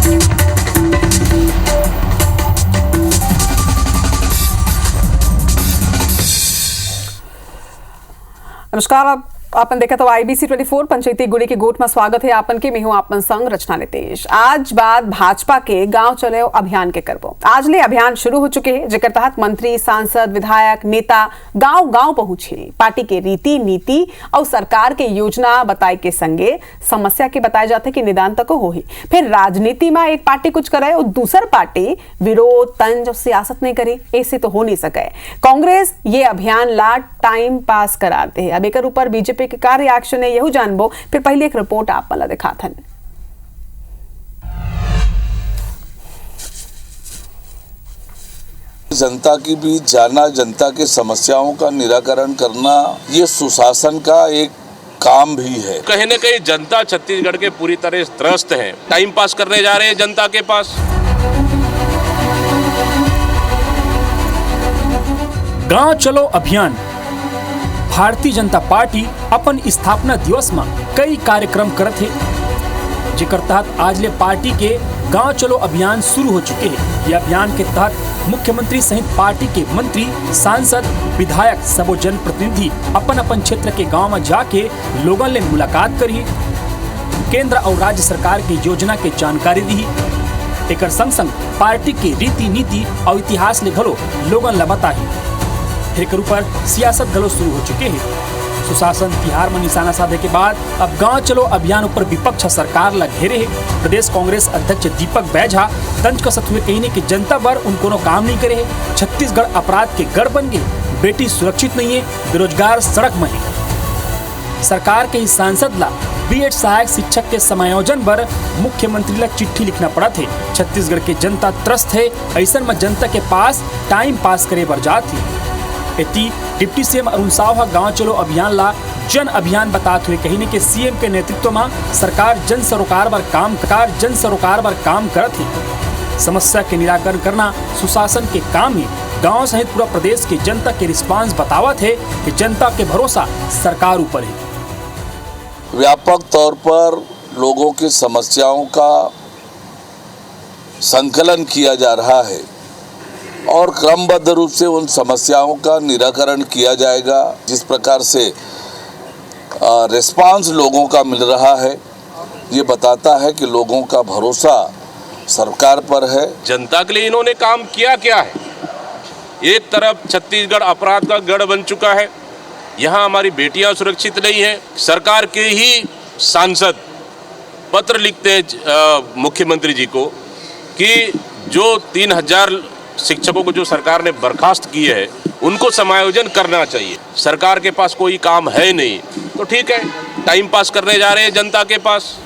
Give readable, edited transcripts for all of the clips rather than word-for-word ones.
नमस्कार, आपन देखा तो IBC 24 पंचायती गुड़ी के गोट में स्वागत है आपन के। मैं हूं आपन संग रचना नितेश। आज बात भाजपा के गांव चलो अभियान के करबो। आज ले अभियान शुरू हो चुके हैं, जेकर तहत मंत्री, सांसद, विधायक, नेता गांव गांव पहुंचे पार्टी के रीति नीति और सरकार के योजना बताए के संगे समस्या के बताए जाते कि निदान तक हो ही। फिर राजनीति में एक पार्टी कुछ करे और दूसर पार्टी विरोध तंज और सियासत नहीं करे, ऐसे तो हो नहीं सके। कांग्रेस ये अभियान ला टाइम पास कराते हैं। अब एक ऊपर बीजेपी के क्या रिएक्शन है यही जानबो। फिर पहले एक रिपोर्ट आप वाला दिखाथन। जनता के बीच जाना, जनता के समस्याओं का निराकरण करना, ये सुशासन का एक काम भी है। कहीं न कहीं जनता छत्तीसगढ़ के पूरी तरह त्रस्त है। टाइम पास करने जा रहे हैं जनता के पास। गांव चलो अभियान। भारतीय जनता पार्टी अपन स्थापना दिवस में कई कार्यक्रम करत है, जेकर तहत आज ले पार्टी के गांव चलो अभियान शुरू हो चुके हैं। यह अभियान के तहत मुख्यमंत्री सहित पार्टी के मंत्री, सांसद, विधायक सबो जनप्रतिनिधि अपन अपन क्षेत्र के गांव में जाके लोगन ले मुलाकात करी, केंद्र और राज्य सरकार की योजना के जानकारी दी। एकर संग संग पार्टी के रीति नीति और इतिहास ले घलो लोगन ला बताही। एक ऊपर सियासत गलो शुरू हो चुके हैं। सुशासन तिहार में निशाना साधे के बाद अब गांव चलो अभियान ऊपर विपक्ष सरकार ला घेरे है। प्रदेश कांग्रेस अध्यक्ष दीपक बैझा तंज कसत हुए कहने की जनता पर उनको काम नहीं करे है। छत्तीसगढ़ अपराध के गढ़ बन गए, बेटी सुरक्षित नहीं है, बेरोजगार सड़क में है। सरकार के इस सांसद ला बीएड सहायक शिक्षक के समायोजन पर मुख्यमंत्री ला चिट्ठी लिखना पड़ा थे। छत्तीसगढ़ के जनता त्रस्त है, ऐसा में जनता के पास टाइम पास करे बर जाती। डिप्टी सीएम अरुण साव गांव चलो अभियान ला जन अभियान बताते हुए कहने के सीएम के नेतृत्व में सरकार जन सरोकार पर काम करत है। समस्या के निराकरण करना सुशासन के काम ही। गांव सहित पूरा प्रदेश के जनता के रिस्पांस बतावत है कि जनता के भरोसा सरकार ऊपर है। व्यापक तौर पर लोगों की समस्याओं का संकलन किया जा रहा है और क्रमबद्ध रूप से उन समस्याओं का निराकरण किया जाएगा। जिस प्रकार से रिस्पांस लोगों का मिल रहा है, ये बताता है कि लोगों का भरोसा सरकार पर है। जनता के लिए इन्होंने काम किया क्या है? एक तरफ छत्तीसगढ़ अपराध का गढ़ बन चुका है, यहाँ हमारी बेटियां सुरक्षित नहीं है। सरकार के ही सांसद पत्र लिखते हैं मुख्यमंत्री जी को कि जो 3000 शिक्षकों को जो सरकार ने बर्खास्त किए है उनको समायोजन करना चाहिए। सरकार के पास कोई काम है नहीं, तो ठीक है, टाइम पास करने जा रहे हैं जनता के पास।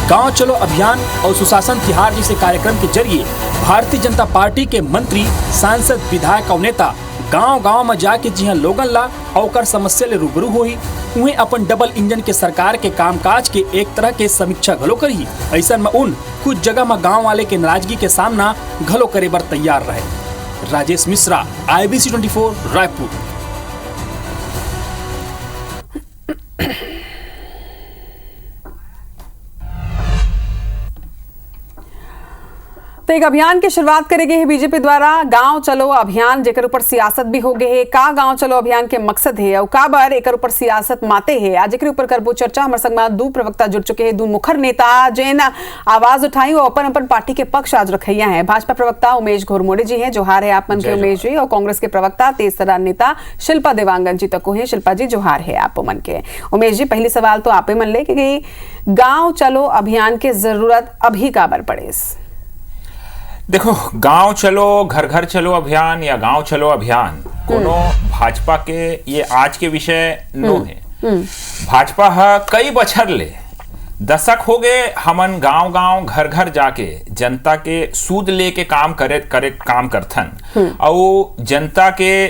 गांव चलो अभियान और सुशासन तिहार जैसे कार्यक्रम के जरिए भारतीय जनता पार्टी के मंत्री, सांसद, विधायक और नेता गांव गांव में जाके जी लोगन ला और समस्या ले रूबरू हुई, उन्हें अपन डबल इंजन के सरकार के कामकाज के एक तरह के समीक्षा घलो करी। ऐसा में उन कुछ जगह में गांव वाले के नाराजगी के सामना घलो करे बर तैयार रहे। राजेश मिश्रा, IBC 24 रायपुर। तो एक अभियान की शुरुआत करेगी है बीजेपी द्वारा, गांव चलो अभियान, जेकर ऊपर सियासत भी हो गए है। का गांव चलो अभियान के मकसद है और का बार एक ऊपर सियासत माते है, आज एक ऊपर करबो चर्चा। हमारे संग में दो प्रवक्ता जुड़ चुके हैं, दो मुखर नेता जैन आवाज उठाई और अपन अपन पार्टी के पक्ष आज रखैया है। भाजपा प्रवक्ता उमेश घोरमोड़े जी हैं, जोहार है आप मन के उमेश जी। और कांग्रेस के प्रवक्ता तेजतर्रार नेता शिल्पा देवांगन जी तक है। शिल्पा जी जोहार है आप मन के। उमेश जी, पहली सवाल तो आप मन ले कि गांव चलो अभियान की जरूरत अभी का बार पड़े? देखो, गांव चलो घर घर चलो अभियान या गांव चलो अभियान कोनो भाजपा के ये आज के विषय नो है। भाजपा कई बछर ले दशक हो गए हमन गांव गांव घर घर जाके जनता के सूद लेके काम काम करथन और जनता के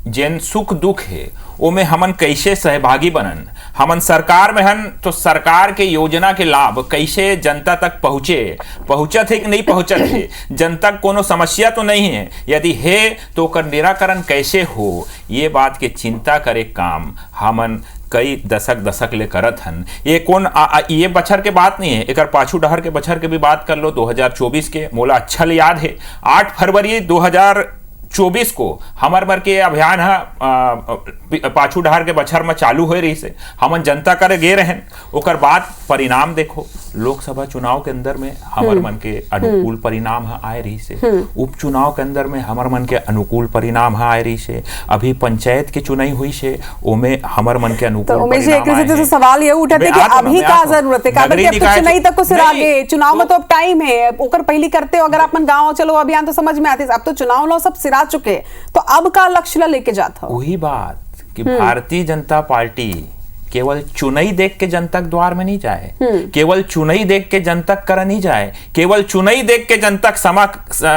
जन सुख दुख है ओमे हमन कैसे सहभागी बनन, हमन सरकार में हन तो सरकार के योजना के लाभ कैसे जनता तक पहुंचत है कि नहीं पहुंचत है, जनता कोनो समस्या तो नहीं है, यदि है तो ओकर निराकरण कैसे हो, ये बात के चिंता करे काम हमन कई दशक ले करत हन। ये ये बछर के बात नहीं है, एक पाछू डहर के बछर के भी बात कर लो 2024 के। मोला अच्छा याद है 8 फरवरी 2024 को हमर बर के अभियान पाछू डहर के बछर में चालू हो रही से हमन जनता करे गे रहन। ओकर बाद परिणाम देखो, लोकसभा चुनाव के अंदर में हमर मन के अनुकूल परिणाम आए रही से, उपचुनाव के अंदर में हमर मन के अनुकूल परिणाम आए रही से, अभी पंचायत के चुनाई हुई से ओमे हमर मन के अनुकूल परिणाम तो सवाल ये उठते कि अभी का जरूरत है काबर के चुनाई तक को सिर आगे चुनाव में तो अब टाइम है, ओकर पहली करते हो अगर अपन गांव चलो अभियान तो समझ में आते, अब तो चुनाव लो सब सिरा चुके, तो अब का लक्ष्य लेके जाता वही बात कि भारतीय जनता पार्टी केवल चुनाई देख के जनता के द्वार में नहीं जाए, केवल चुनाई देख के जनता कर नहीं जाए, केवल चुनाई देख के जनता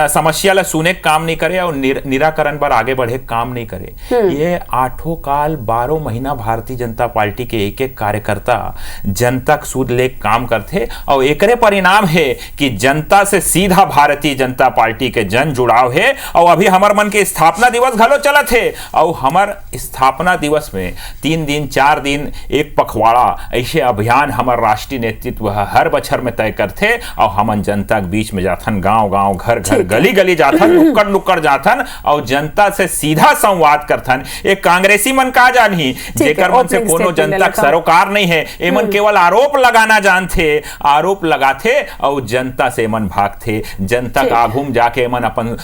समस्या ला सुने काम नहीं करे और निराकरण पर आगे बढ़े काम नहीं करे। ये 8 काल 12 महीना भारतीय जनता पार्टी के एक कार्यकर्ता जनता सूद ले काम करते और एकरे परिणाम है कि जनता से सीधा भारतीय जनता पार्टी के जन जुड़ाव है। और अभी हमार मन के स्थापना दिवस घलो चलत है और हमार स्थापना दिवस में 3 दिन 4 दिन एक पखवाड़ा ऐसे अभियान हमार राष्ट्रीय नेतृत्व हर बछर में तय करते और हमन जनता के बीच में जाथन, गांव-गांव घर-घर गली-गली जाथन, नुक्कड़ जाथन और जनता से सीधा संवाद करथन। एक कांग्रेसी मन का जानी जेकर मन से कोनो जनता के सरोकार नहीं है, एमन केवल आरोप लगाना जानते, आरोप लगाते और जनता से एमन भागते, जनता का आगू में जाके एमन अपन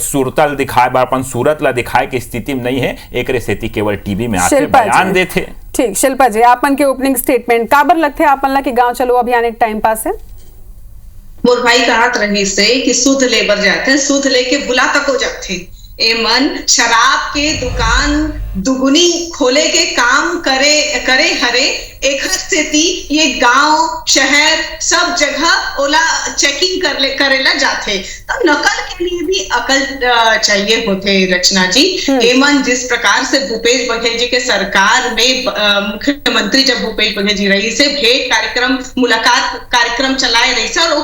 सुरतल दिखाए अपन सूरत ला दिखाए की स्थिति में नहीं है, एकरे सेती केवल टीवी में आके बयान देते। ठीक, शिल्पा जी आपन के ओपनिंग स्टेटमेंट काबर लगते हैं आपन ला कि गांव चलो अभियान एक टाइम पास है? मोर भाई कहत रही से कि सूद लेबर जाते, सूद लेके बुला तक हो जाते, ए मन शराब के दुकान दुगुनी खोले के काम करे हरे एक स्थिति ये गांव शहर सब जगह ओला चेकिंग करेला जाते, तब नकल के लिए भी अकल चाहिए होते। रचना जी एमन जिस प्रकार से भूपेश बघेल जी के सरकार में मुख्यमंत्री जब भूपेश बघेल जी रही से भेंट कार्यक्रम मुलाकात कार्यक्रम चलाए रही से और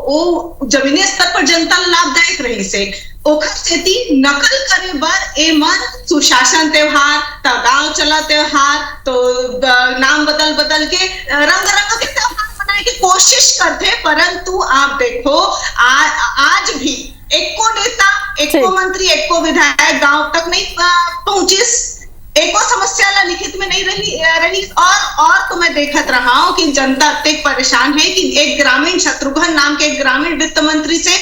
वो जमीनी स्तर पर जनता लाभदायक रही से, ओखर सेती नकल करे बर एमन सुशासन त्योहार तो गांव चला त्योहार तो नाम बदल के रंग के त्योहार मनाने की कोशिश करते, परंतु आप देखो आज भी एको नेता एको मंत्री एको विधायक गांव तक नहीं पहुंचिस, एको समस्या ला लिखित में नहीं रही और तो मैं देखत रहा हूं कि जनता इतनी परेशान है कि एक ग्रामीण शत्रुघ्न नाम के एक ग्रामीण वित्त मंत्री से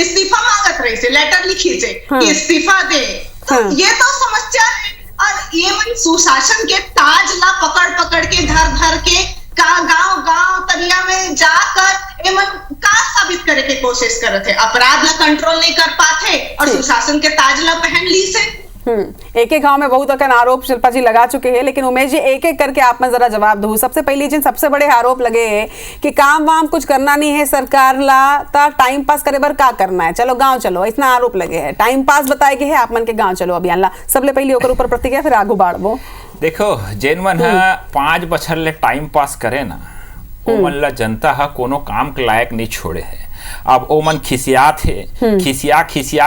इस्तीफा मांगत रही से, लेटर लिखी से कि इस्तीफा दे। तो ये तो समस्या है और ये मन सुशासन के ताज ला पकड़ के धर के गांव तरिया में जाकर एमन का साबित करे के कोशिश करते हैं, अपराध ला कंट्रोल नहीं कर पाते और सुशासन के ताज ला पहन ली से। एक गांव में बहुत अकन आरोप शिल्पा जी लगा चुके हैं, लेकिन उमेश जी एक करके आप में जरा जवाब दो। सबसे पहली जिन सबसे बड़े आरोप लगे हैं कि काम वाम कुछ करना नहीं है सरकार ला, ता टाइम पास करे बर का करना है, चलो गांव चलो, इतना आरोप लगे हैं, टाइम पास बताए गए है आप मन के गांव चलो अभियान ला। सबले पहले ओकर ऊपर प्रतिक्रिया फिर आगू बढ़बो। देखो जेन मन 5 बछर ले टाइम पास करे ना ओ मन ला जनता हा कोनो काम के लायक नहीं छोड़े है। अब ओ मन खिसिया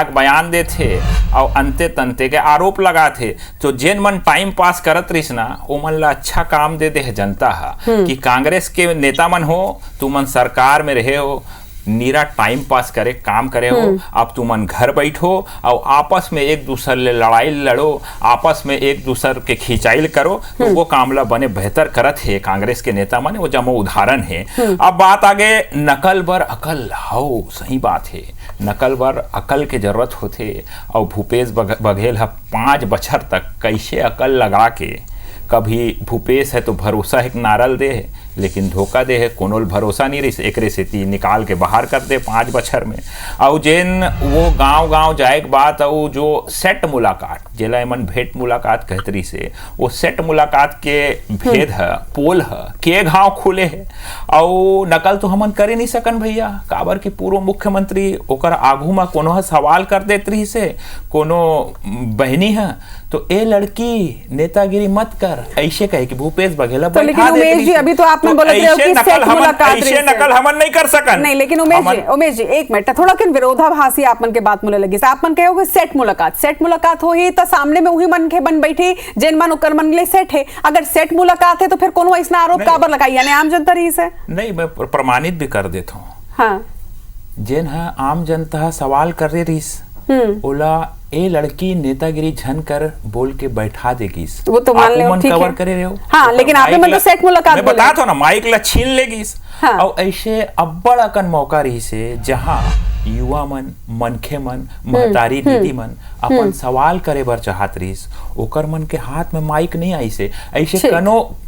बयान देते और अंते तंते के आरोप लगाते, तो जेन मन टाइम पास करत रहिस ना ओ मन ला अच्छा काम दे है जनता हा कि कांग्रेस के नेता मन हो, तू मन सरकार में रहे हो, नीरा टाइम पास करे काम करे हो, अब तुमन घर बैठो और आपस में एक दूसरे ले लड़ाई लड़ो, आपस में एक दूसरे के खिंचाइल करो, तो वो कामला बने बेहतर करत है कांग्रेस के नेता मन, वो जमो उदाहरण है। अब बात आगे नकल बर अकल, हो सही बात है, नकल बर अकल के जरूरत होते और भूपेश बघेल 5 बछर तक कैसे अकल लगा के, कभी भूपेश है तो भरोसा एक नारल दे, लेकिन धोखा दे है, कोनो भरोसा नहीं रही एकरे सेती निकाल के बाहर कर दे 5 बछर में। और जेन वो गांव जाए के बात और जो सेट मुलाकात जेला एमन भेंट मुलाकात कहतरी से, वो सेट मुलाकात के भेद है, पोल है, के घाव खुले है और नकल तो हमन करे नहीं सकन भैया। काबर की पूर्व मुख्यमंत्री ओकर आगू में कोनो सवाल कर देत रही से, कोनो बहनी है तो ए लड़की नेतागिरी मत कर, ऐसे कहे कि भूपेश बघेला तो लेकिन उमेश जी अभी तो आपने बोला कि सेट मुलाकात ऐसे नकल हमन नहीं कर सकन। नहीं लेकिन उमेश जी एक मिनट थोड़ा किन विरोधाभासी आपन के बात मुले लगी। आपन कहोगे सेट मुलाकात हो ही तो सामने में वही मन के बन बैठी जेन मन ओकर मन ले सेट है। अगर सेट मुलाकात है तो फिर कोनो ऐसा आरोप काबर लगाई, यानी आम जनता रही से नहीं, मैं प्रमाणित भी कर देता हूँ। हाँ जेन है आम जनता सवाल कर रही ओला ए लड़की नेतागिरी झन कर बोल के बैठा देगी, वो तो मान ले ठीक कवर है। करे रहे हो। हाँ लेकिन आपने मतलब सेट मुलाकात मैं बता तो ना माइक ला छीन लेगीस। हाँ। और ऐसे अब्बड़ अकन मौका रही से जहां युवा मन, मनखे मन, महतारी दीदी मन अपन सवाल करे बर चाहत रहीस, ओकर मन के हाथ में माइक नहीं आई से। ऐसे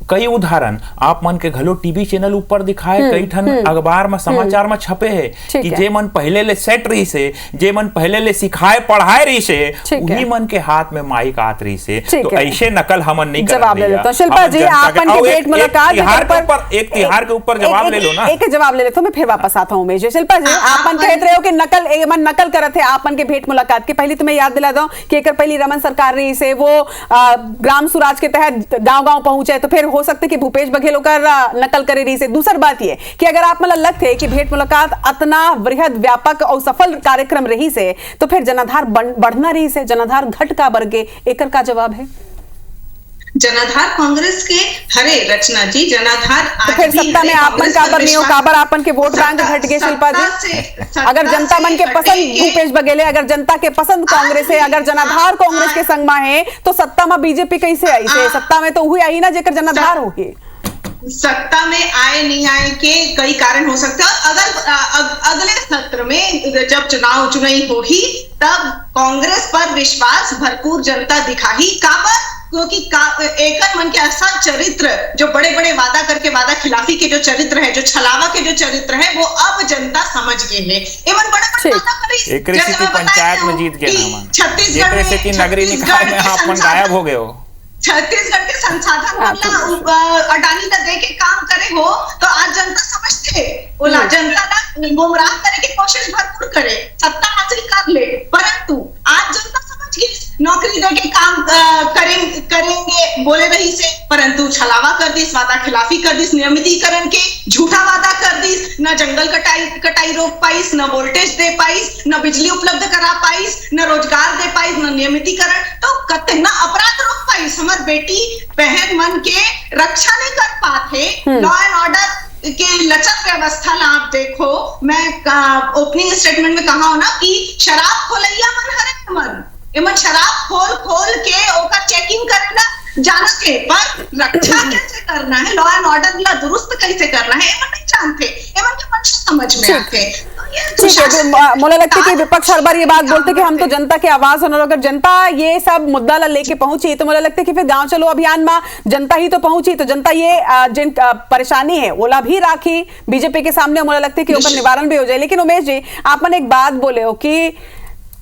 कई उदाहरण आप मन के घलो टीवी चैनल ऊपर दिखाए, कई ठन अखबार में समाचार में छपे है कि जे मन पहले ले सेट रही से, जे मन पहले ले सिखाए पढ़ाए रही से, उही मन के हाथ में माइक आत रही से। तो ऐसे नकल हमन नहीं कर जवाब ले लेता हूं शिल्पा जी, आपन के भेंट मुलाकात एक तिहार के ऊपर जवाब ले लो ना। एक जवाब ले लेता हूं, मैं फिर वापस आता हूं उमेश जी। शिल्पा जी आपन कहत रहे हो कि नकल करत है आपन के भेंट मुलाकात के। पहले तुम्हें याद दिला दूं कि एक पहली रमन सरकार रही से वो ग्राम स्वराज के तहत गांव पहुंचे, तो फिर हो सकता है कि भूपेश बघेल का नकल करे रही से। दूसरी बात ये कि अगर आप मतलब लगते कि भेंट मुलाकात इतना वृहद व्यापक और सफल कार्यक्रम रही से, तो फिर जनाधार बढ़ना रही से, जनाधार घट का बरगे, एकर का जवाब है? जनाधार कांग्रेस के हरे रचना जी, जनाधार तो फिर सत्ता में आपन काबर नहीं हो, काबर आपन के वोट बैंक घट गए शिल्पा जी। अगर जनता मन के पसंद भूपेश बघेल है, अगर जनता के पसंद कांग्रेस है, अगर जनाधार कांग्रेस के संग में है, तो सत्ता में बीजेपी कैसे आई से? सत्ता में तो वही आई ना जेकर जनाधार होगी। सत्ता में आए नहीं आए के कई कारण हो सकते हैं। अगर अगले सत्र में जब चुनाई होगी तब कांग्रेस पर विश्वास भरपूर जनता दिखाही। काबर क्योंकि एकन मन के ऐसा चरित्र जो बड़े बड़े वादा करके वादा खिलाफी के जो चरित्र है, जो छलावा के जो चरित्र है, वो अब जनता समझ गए हैं। एवं बड़े पंचायत में जीत गए, छत्तीसगढ़ नगरी निकाय में आप गायब हो गए हो। छत्तीसगढ़ के संसाधन अडानी का दे के काम करे हो तो आज जनता समझते बोला जनता ना गुमराह करे की कोशिश भरपूर करे, सत्ता हासिल कर ले, परंतु आज जनता समझ गई नौकरी दे के काम करेंगे बोले रही से, परंतु छलावा कर दिस, वादा खिलाफी कर दिस, नियमितीकरण के झूठा वादा कर दिस, न जंगल कटाई रोक पाइस, न वोल्टेज दे पाइस, न बिजली उपलब्ध करा पाइस, न रोजगार दे पाइस, न नियमितीकरण, तो कितना अपराध रोक पाइस। हमार बेटी बहन मन के रक्षा नहीं कर पाते। लॉ एंड ऑर्डर के लचक व्यवस्था ला आप देखो, मैं ओपनिंग स्टेटमेंट में कहा हूं ना कि शराब खोलैया मन हरे मन एमन शराब खोल के ओका चेकिंग करेला जाना के, पर रक्षा कैसे करना है, लॉ एंड ऑर्डर ला दुरुस्त कैसे करना है, एमन नहीं जानते, एमन के मन समझ में आते। ठीक है, तो मुझे लगता है कि विपक्ष हर बार ये बात बोलते कि हम तो जनता की आवाज सुनो, अगर जनता ये सब मुद्दा ला लेके पहुंची तो मुझे लगता है कि फिर गांव चलो अभियान में जनता ही तो पहुंची, तो जनता ये जिन परेशानी है ओला भी राखी बीजेपी के सामने, मुझे लगता है कि ऊपर निवारण भी हो जाए। लेकिन उमेश जी आपन एक बात बोले हो कि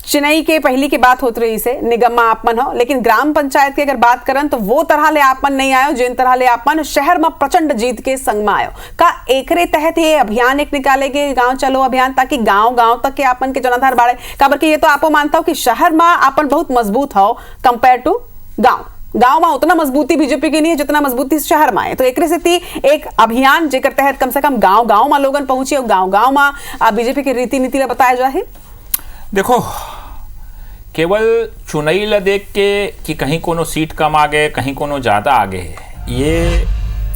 चेन्नई के पहली की बात होती रही से निगम आपमन हो, लेकिन ग्राम पंचायत की अगर बात करें तो वो तरह ले आपमन नहीं आयो जिन तरह ले आपमन शहर में प्रचंड जीत के संग में आयो। का एकरे तहत ये अभियान एक निकालेगे गांव चलो अभियान, ताकि गांव तक के आपन के जनाधार बाढ़े? काबर कि ये तो आपको मानता हो कि शहर में आपन बहुत मजबूत हो कंपेयर टू गांव में उतना मजबूती बीजेपी की नहीं है जितना मजबूती शहर में है। तो एकरे से एक अभियान जेकर तहत कम से कम गांव में लोगन पहुंचे, गांव में बीजेपी के रीति नीति ला बताया जाए। देखो केवल चुनाई ला देख के कि कहीं कोनो सीट कम आ गए, कहीं कोनो ज्यादा आ गए, ये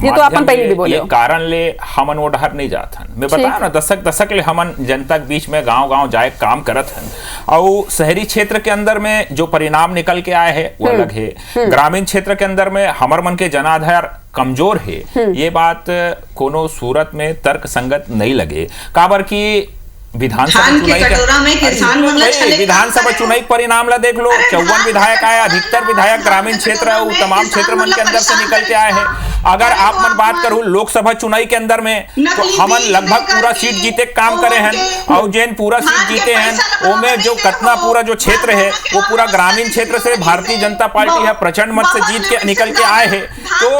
तो अपन पहले भी बोले, ये कारण ले हमन वो डहर नहीं जात हन। मैं बताया ना दशक ले हमन जनता के बीच में गांव जाए काम करत हन, और शहरी क्षेत्र के अंदर में जो परिणाम निकल के आए हैं वो अलग है। ग्रामीण क्षेत्र के अंदर में हमर मन के जनाधार कमजोर है, ये बात कोनो सूरत में तर्क संगत नहीं लगे। काबर की विधानसभा चुनाई परिणाम ला देख लो, 54 विधायक आए, अधिकतर विधायक ग्रामीण क्षेत्र और तमाम क्षेत्र मन के अंदर से निकल के आए हैं। अगर आप मन बात करूं लोकसभा चुनाव के अंदर में तो हमन लगभग पूरा सीट जीते काम करे हैं, और जेन पूरा सीट जीते हैं वो में जो कतना पूरा जो क्षेत्र है वो पूरा ग्रामीण क्षेत्र से भारतीय जनता पार्टी है प्रचंड मत से जीत के निकल के आए हैं। तो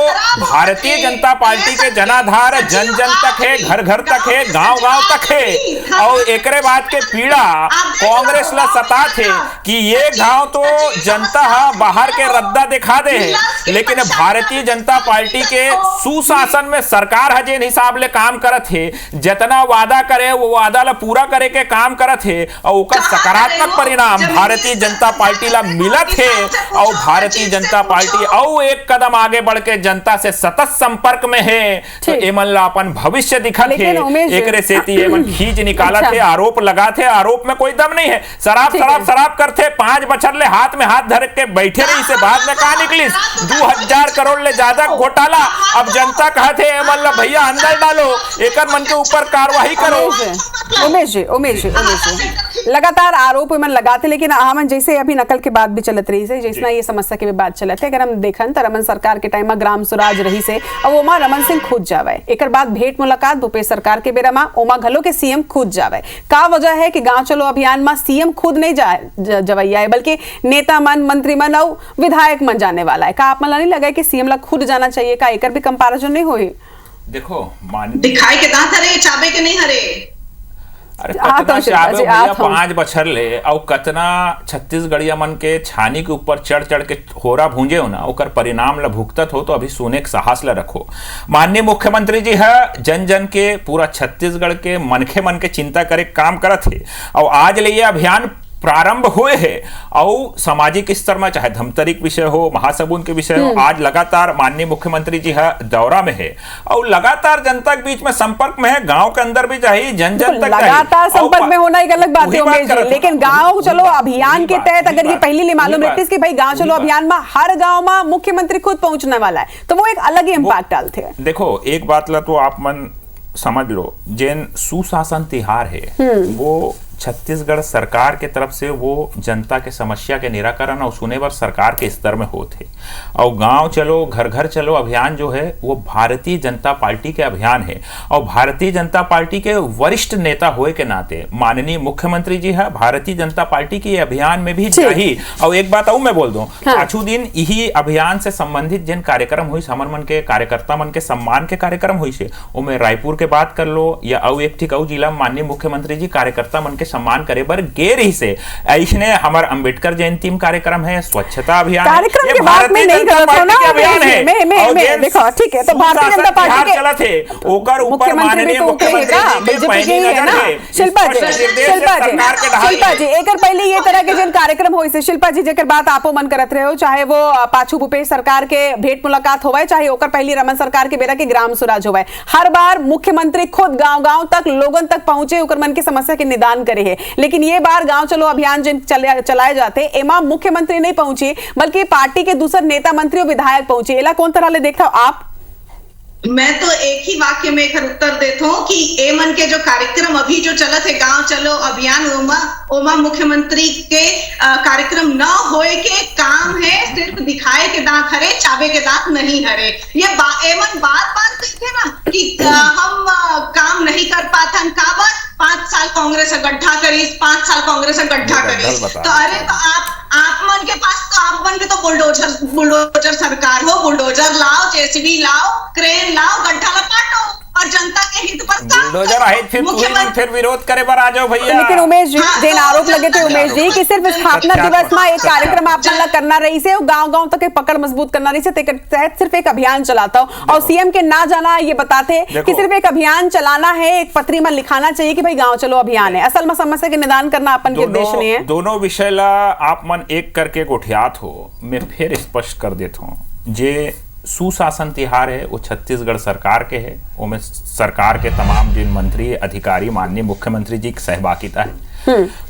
भारतीय जनता पार्टी के जनाधार जन जन तक है, घर घर तक है, गांव गांव तक है। और एकरे बाद के पीड़ा कांग्रेस ला सता थे कि ये गांव तो जनता बाहर के रद्दा दिखा दे है, लेकिन भारतीय जनता पार्टी के सुशासन में सरकार है जिन हिसाब ले काम करत है, जितना वादा करे वो वादा ला पूरा करे के काम करत है, और उसका सकारात्मक परिणाम भारतीय जनता पार्टी ला मिलत है। और भारतीय जनता पार्टी और एक कदम आगे बढ़ के जनता से सतत संपर्क में है, तो एमन ला अपन भविष्य दिखत है। एकरे सेती एमन खींच निकालत है, आरोप लगाते, आरोप में कोई दम नहीं है। शराब शराब शराब करते 5 बछर ले हाथ में हाथ धर के बैठे रही से बाद में कहा निकली 2000 करोड़ ले ज्यादा घोटाला। अब जनता कहते एमन ला भैया अंदर डालो, एकर मन के ऊपर कार्रवाई करो। उमेश जी लगातार आरोप एमन लगाते, लेकिन हमन जैसे अभी नकल के बात भी चलत रही से, जैसे ये समस्या के भी बात चलत है। अगर हम देखन तो रमन सरकार के टाइम में ग्राम स्वराज रही से अब ओमा रमन सिंह खुद जावे, एक बाद भेंट मुलाकात भूपेश सरकार के बेरा में ओमा घलो के सीएम खुद जावे। का वजह है कि गांव चलो अभियान में सीएम खुद नहीं जवैया है, बल्कि नेता मन, मंत्री मन और विधायक मन जाने वाला है। का आप मन नहीं लगा कि सीएम ला खुद जाना चाहिए? का एकर भी कंपैरिजन नहीं होई? देखो दिखाई के दांत हरे, चाबे के नहीं हरे। अरे कतना चाबे भैया 5 बछर ले, और कतना छत्तीसगढ़िया मन के छानी के ऊपर चढ़ चढ़ के होरा भूंजे हो ना, ओकर परिणाम ला भुगतत हो। तो अभी सुने के साहस ला रखो। माननीय मुख्यमंत्री जी है जन जन के पूरा छत्तीसगढ़ के मनखे मन के चिंता करे काम करत है, और आज ले ये अभियान प्रारंभ हुए हैं। और सामाजिक स्तर में चाहे धमतरिक विषय हो, महासबून के विषय हो, आज लगातार माननीय मुख्यमंत्री जी है दौरा में है, और लगातार जनता के बीच में संपर्क में है। गांव के अंदर भी चाहिए, जन जन तक लगातार संपर्क में होना एक अलग बात है, लेकिन गांव चलो अभियान के तहत अगर ये पहले ही मालूम रहती कि भाई गांव चलो अभियान में हर गांव में मुख्यमंत्री खुद पहुंचने वाला है, तो वो एक अलग ही इम्पैक्ट डालते हैं। देखो एक बात ला तो आप मन समझ लो, जिन सुशासन तिहार है वो छत्तीसगढ़ सरकार के तरफ से वो जनता के समस्या के निराकरण और सुने पर सरकार के स्तर में होते। और गांव चलो घर घर चलो अभियान जो है वो भारतीय जनता पार्टी के अभियान है, और भारतीय जनता पार्टी के वरिष्ठ नेता होए के नाते माननीय मुख्यमंत्री जी है भारतीय जनता पार्टी के अभियान में भी जाही। और एक बात और मैं बोल दूं, पांचों दिन यही अभियान से संबंधित जिन कार्यक्रम हुई, समर मन के कार्यकर्ता मन के सम्मान के कार्यक्रम हुई से, वो मैं रायपुर के बात कर लो या और एक ठीक जिला माननीय मुख्यमंत्री जी कार्यकर्ता मन के सम्मान करे बर गे रही से। ऐसने हमार अंबेडकर जयंती में कार्यक्रम है, स्वच्छता अभियान कार्यक्रम के बात में नहीं करता ना अभियान है। मैं देखो ठीक है, तो भारतीय जनता पार्टी के चला थे ओकर ऊपर माननीय मुख्यमंत्री बीजेपी है ना। शिल्पा जी एकर पहले ये तरह के जिन कार्यक्रम होई से, शिल्पा जी जेकर बात आपो मन करत रहे हो, चाहे वो पाछू भूपेश सरकार के भेंट मुलाकात होवे, चाहे ओकर पहली रमन सरकार के बेरा के ग्राम स्वराज होवे, हर बार मुख्यमंत्री खुद गांव-गांव तक लोगन तक पहुंचे, ओकर मन की समस्या के निदान करे है। लेकिन ये बार गांव चलो अभियान जिन चलाए जाते एमा मुख्यमंत्री नहीं पहुंची, बल्कि पार्टी के दूसरे नेता, मंत्री और विधायक पहुंचे। एला कौन तरह ले देखता हो आप? मैं तो एक ही वाक्य में एक उत्तर देता हूँ कि एमन के जो कार्यक्रम अभी जो चलत है गांव चलो अभियान, ओमा मुख्यमंत्री के कार्यक्रम न होए के काम है, सिर्फ दिखाए के दांत हरे, चाबे के दांत नहीं हरे। ये एमन बार बार कहते ना कि हम काम नहीं कर पाते, काबर 5 साल कांग्रेस गड्ढा करी, 5 साल कांग्रेस गड्ढा करी। तो अरे तो आप मन के पास तो आप मन के तो बुलडोजर सरकार हो, बुलडोजर लाओ, जेसीबी लाओ, क्रेन लाओ, गड्ढा लपाटो और जनता के हित पर बुलडोजर आए फिर विरोध करे पर आ जाओ भैया। लेकिन उमेश जी जिन आरोप लगे थे उमेश जी कि सिर्फ स्थापना दिवस में एक कार्यक्रम आप करना रही से, गांव-गांव तक पकड़ मजबूत करना रही से, तहत सिर्फ एक अभियान चलाता हो और सीएम के ना जाना ये बताते कि सिर्फ एक अभियान चलाना है, एक पत्री में लिखाना चाहिए कि भाई गांव चलो अभियान है, असल में समस्या के निदान करना अपन के उद्देश्य नहीं है। दोनों विषय ला आप मन एक करके गोठियात हो, मैं फिर स्पष्ट कर देता हूँ। जे सुशासन तिहार है वो छत्तीसगढ़ सरकार के है, वो में सरकार के तमाम जिन मंत्री अधिकारी माननीय मुख्यमंत्री जी की सहभागिता है।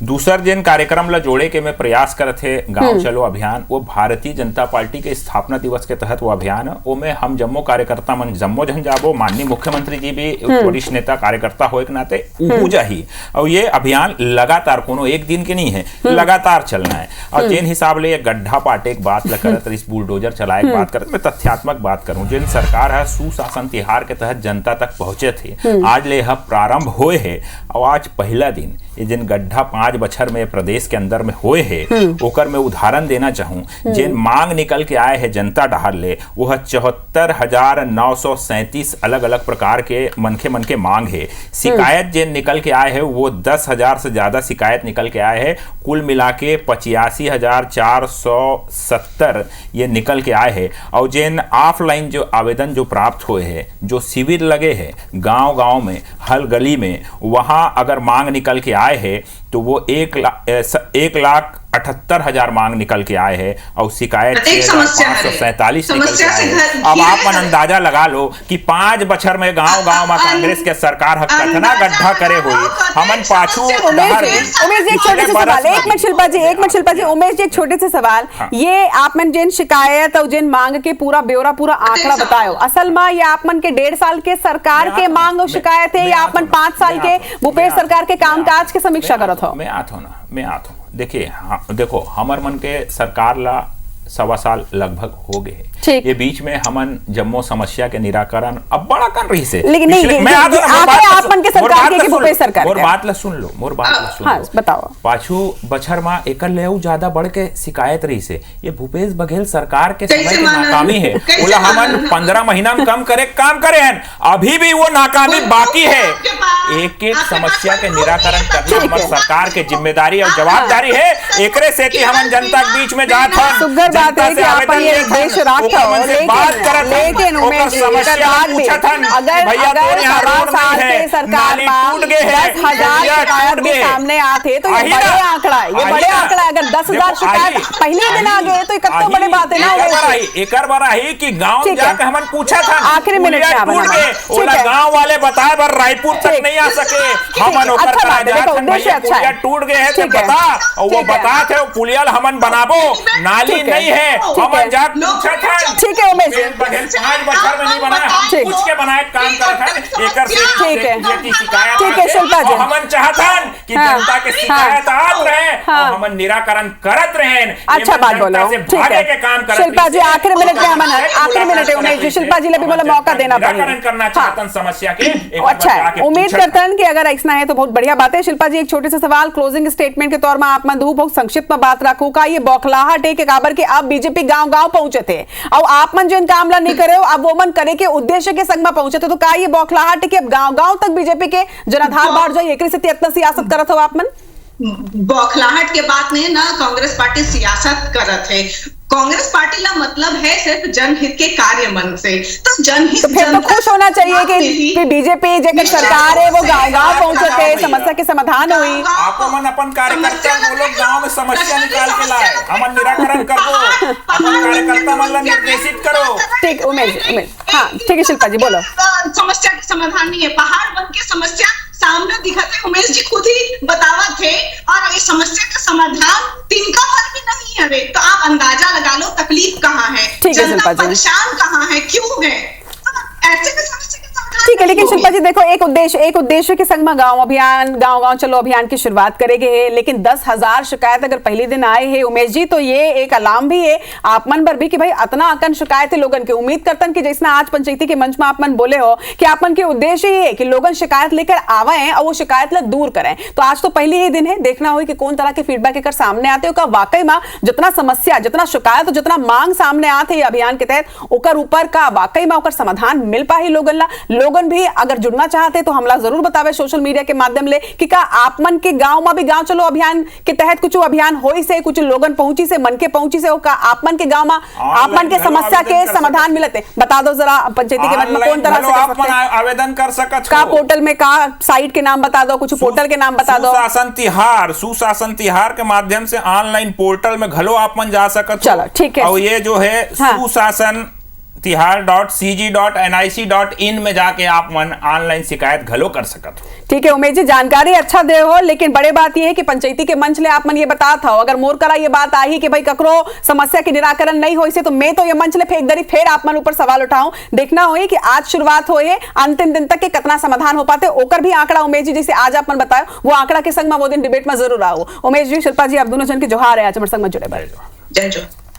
दूसर जिन कार्यक्रम ला जोड़े के मैं प्रयास करत थे गांव चलो अभियान, वो भारतीय जनता पार्टी के स्थापना दिवस के तहत वो अभियान है। वो में हम जम्मो कार्यकर्ता मन जम्मो जन जाबो, माननीय मुख्यमंत्री जी भी वरिष्ठ नेता कार्यकर्ता होए के नाते उहू जाही। और ये अभियान लगातार कोनो एक दिन के नहीं है, लगातार चलना है। और जिन हिसाब ले गड्ढा पाटे की बात करत, इस बुलडोजर चलाए की बात करत, मैं तथ्यात्मक बात करूं। जिन सरकार है सुशासन तिहार के तहत जनता तक पहुंचे थे, आज ले यह प्रारंभ होए है। और आज पहला दिन ये जिन गड्ढा 5 बछर में प्रदेश के अंदर में होए है, ओकर में उदाहरण देना चाहूं। जिन मांग निकल के आए है जनता डहार ले, वह 74,937 अलग अलग प्रकार के मन के मांग है। शिकायत जिन निकल के आए है वो 10,000 से ज्यादा शिकायत निकल के आए है। कुल मिला के 85,470 ये निकल के आए है। और जिन ऑफलाइन जो आवेदन जो प्राप्त हुए है, जो शिविर लगे है गांव में, हर गली में, वहां अगर मांग निकल के आए है तो वो 1,78,000 मांग निकल के आए हैं। और शिकायत 547 निकल के आए हैं। अब आप मन अंदाजा लगा लो कि 5 बछर में गांव में कांग्रेस के सरकार कितना गड्ढा करे हुई हमन पाछू। उमेश जी एक छोटे से सवाल, एक मिनट शिल्पा जी, उमेश जी एक छोटे से सवाल। ये आप मन जिन शिकायत और जिन मांग के पूरा ब्यौरा, पूरा आंकड़ा बताओ। असल में ये आप मन के 1.5 साल के सरकार के मांग और शिकायत है, या आप मन 5 साल के भूपेश सरकार के कामकाज की समीक्षा करत हो? मैं आता हूँ। देखिए, हाँ, देखो हमर मन के सरकार ला 1.25 साल लगभग हो गए। ये बीच में हमन जम्मो समस्या के निराकरण अब बड़ा कर रही से, लेकिन नहीं मैं आप मन के सरकार के भूपेश सरकार मोर बात ला सुन लो। हाँ, बताओ। पाछू बछर में एकर ले ज्यादा बढ़ के शिकायत रही से। ये भूपेश बघेल सरकार के समय की नाकामी है। बोला हमन 15 महीना में काम करे हैं, अभी भी वो नाकामी बाकी है। एक समस्या के निराकरण करना हमारे सरकार के जिम्मेदारी और जवाबदारी है। एकरे से हमन जनता के बीच में जात हैं, बात है कि आप ये देश राष्ट्र बात करत, लेकिन उमेश जी अगर सरकार में 10,000 शिकायत भी सामने आते तो ये बड़े आंकड़ा है, ये बड़े आंकड़ा है। अगर 10,000 शिकायत पहले दिन आ गए तो कितना बड़ी बात है ना। एक बार ही कि गांव जाके हमन पूछा था, आखिरी मिनट में गांव वाले बताए पर रायपुर तक नहीं आ सके। हमन उद्देश्य अच्छा है, टूट गए हैं तो बता, और वो बता थे पुलिया हमन बनाबो, नाली नहीं है। हमन जाके पूछा था। ठीक है उमेश जी, 5 बछर में नहीं बनाया, हम कुछ के बनाए काम करत हैं। एकर से शिकायत, ठीक है शिल्पा जी, हमन चाहतन कि जनता के शिकायत आत रहे और हमन निराकरण करत रहे। अच्छा बात बोलो, ठीक है शिल्पा जी। आखिरी मिनट में हमन, आखिरी मिनट है उमेश जी, शिल्पा जी ने भी बोला मौका देना पड़ेगा। निराकरण करना चाहतन समस्या के। अच्छा है, उम्मीद करतन कि अगर ऐसा है तो बहुत बढ़िया बात है। शिल्पा जी एक छोटे से सवाल क्लोजिंग स्टेटमेंट के तौर में आप मन बहुत संक्षिप्त में बात रखू का। ये बौखलाहट है कि काबर के आप बीजेपी गांव पहुंचे थे और आप मन जो काम ला नहीं करे हो, अब वो मन करे के उद्देश्य के संग में पहुंचे थे, तो का ये बौखलाहट है कि अब गांव तक बीजेपी के जनाधार बाढ़ जाए, एकरे से इतना सियासत करत हो आप मन? बौखलाहट के बात नहीं ना, कांग्रेस पार्टी सियासत करत है। कांग्रेस पार्टी का मतलब है सिर्फ जनहित के कार्य मन से। तो जनहित, तो फिर तो खुश होना चाहिए कि बीजेपी जगह सरकार है वो गांव पहुंचे थे, समस्या के समाधान हुई। आपको मन अपन कार्यकर्ता वो लोग गांव में समस्या निकाल के लाए, हमन निराकरण करो, अपन कार्यकर्ता मन ला निर्देशित करो। ठीक उमेश, हाँ ठीक है शिल्पा जी बोलो। समस्या के समाधान नहीं है, पहाड़ बन के समस्या सामने दिखते उमेश जी खुद ही बतावा थे। और इस समस्या का समाधान तिनका पर भी नहीं है। तो आप अंदाजा लगा लो तकलीफ कहाँ है, जनता परेशान कहाँ है, क्यों है। ऐसे में समस्या ठीक है, लेकिन शिल्पा जी देखो एक उद्देश्य के संग में गांव चलो अभियान की शुरुआत करेंगे, लेकिन 10,000 शिकायत अगर पहले दिन आए हैं उमेश जी, तो ये एक अलार्म भी है आप मन पर भी कि भाई इतना अकन शिकायत है लोगन के। उम्मीद करतन कि जैसे आज पंचायती के मंच में आप मन बोले हो कि आप मन के उद्देश्य ही है कि लोगन शिकायत लेकर आवे हैं और वो शिकायत ला दूर करें। तो आज तो पहले ही दिन है, देखना हो कि कौन तरह के फीडबैक लेकर सामने आते हो, का वाकई में जितना समस्या, जितना शिकायत और जितना मांग सामने आते हैं अभियान के तहत, ओकर ऊपर का वाकई में ओकर समाधान मिल पाही लोगन ला। लोगन भी अगर जुड़ना चाहते तो हमला जरूर बतावे सोशल मीडिया के माध्यम ले कि का आप मन के गांव में भी गांव चलो अभियान के तहत कुछ अभियान होई से, कुछ लोगन पहुंची से, मन के पहुंची से, का आप मन के गांव में आप मन के समस्या के समाधान मिलते। बता दो जरा पंचायती के में कौन तरह से आप आवेदन कर सकत का पोर्टल में, का साइट के नाम बता दो, कुछ पोर्टल के नाम बता दो। सुशासन तिहार के माध्यम से ऑनलाइन पोर्टल में घलो आप मन जा सकत। चलो ठीक है। और ये जो है सुशासन tihar.cg.nic.in में जाके आप मन ऑनलाइन शिकायत घलो कर सकत हो। ठीक है उमेश जी, जानकारी अच्छा दे हो, लेकिन बड़े बात यह है कि पंचायती के मंच ले आप मन ये बतात हो, अगर मोर करा ये बात आई कि भाई ककरो समस्या के निराकरण नहीं हो इसे, तो मैं तो ये मंच ले फेंक दरी, फिर आप मन ऊपर सवाल उठाऊं। देखना हो कि आज शुरुआत हो अंतिम दिन तक के कितना समाधान हो पाते, ओकर भी आंकड़ा उमेश जी जैसे आज आप मन बताए वो आंकड़ा के संग में वो दिन डिबेट में जरूर आओ। उमेश जी, शिल्पा जी, आप दोनों जन के जोहार है आज हमारे संग में जुड़े। जय जोहार।